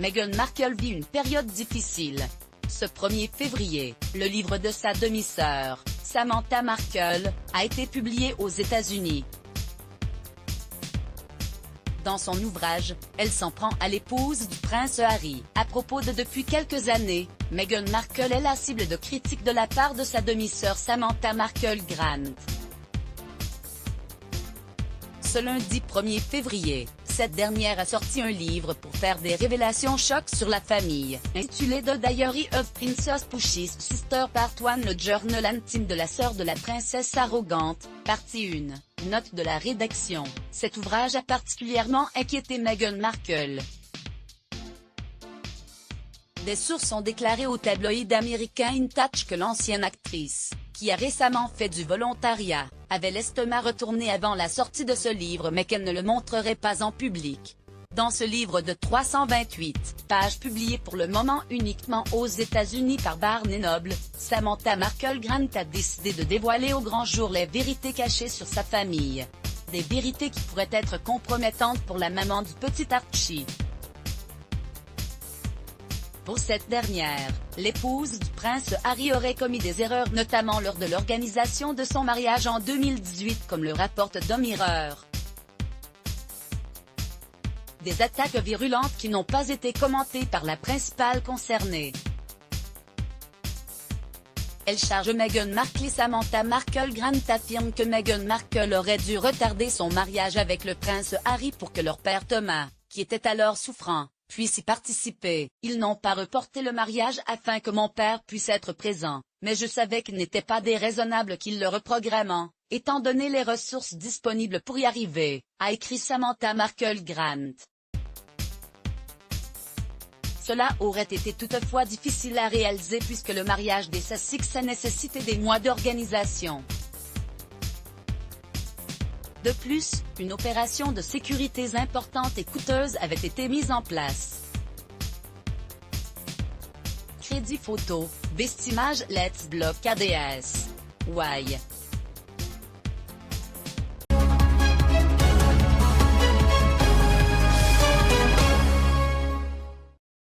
Meghan Markle vit une période difficile. Ce 1er février, le livre de sa demi-sœur, Samantha Markle, a été publié aux États-Unis. Dans son ouvrage, elle s'en prend à l'épouse du prince Harry. À propos de depuis quelques années, Meghan Markle est la cible de critiques de la part de sa demi-sœur Samantha Markle Grant. Ce lundi 1er février, cette dernière a sorti un livre pour faire des révélations chocs sur la famille, intitulé The Diary of Princess Pushy's Sister Part 1, le journal intime de la sœur de la princesse arrogante, partie 1. Note de la rédaction. Cet ouvrage a particulièrement inquiété Meghan Markle. Des sources ont déclaré au tabloïd américain In Touch que l'ancienne actrice, qui a récemment fait du volontariat, avait l'estomac retourné avant la sortie de ce livre mais qu'elle ne le montrerait pas en public. Dans ce livre de 328 pages publié pour le moment uniquement aux États-Unis par Barnes & Noble, Samantha Markle Grant a décidé de dévoiler au grand jour les vérités cachées sur sa famille. Des vérités qui pourraient être compromettantes pour la maman du petit Archie. Pour cette dernière, l'épouse du prince Harry aurait commis des erreurs notamment lors de l'organisation de son mariage en 2018 comme le rapporte The Mirror. Des attaques virulentes qui n'ont pas été commentées par la principale concernée. Elle charge Meghan Markle et Samantha Markle Grant affirme que Meghan Markle aurait dû retarder son mariage avec le prince Harry pour que leur père Thomas, qui était alors souffrant, puisse y participer. Ils n'ont pas reporté le mariage afin que mon père puisse être présent, mais je savais qu'il n'était pas déraisonnable qu'ils le reprogrammant, étant donné les ressources disponibles pour y arriver, a écrit Samantha Markle Grant. Cela aurait été toutefois difficile à réaliser puisque le mariage des Sussex a nécessité des mois d'organisation. De plus, une opération de sécurité importante et coûteuse avait été mise en place. Crédit photo, Bestimage Let's Block ADS. Why?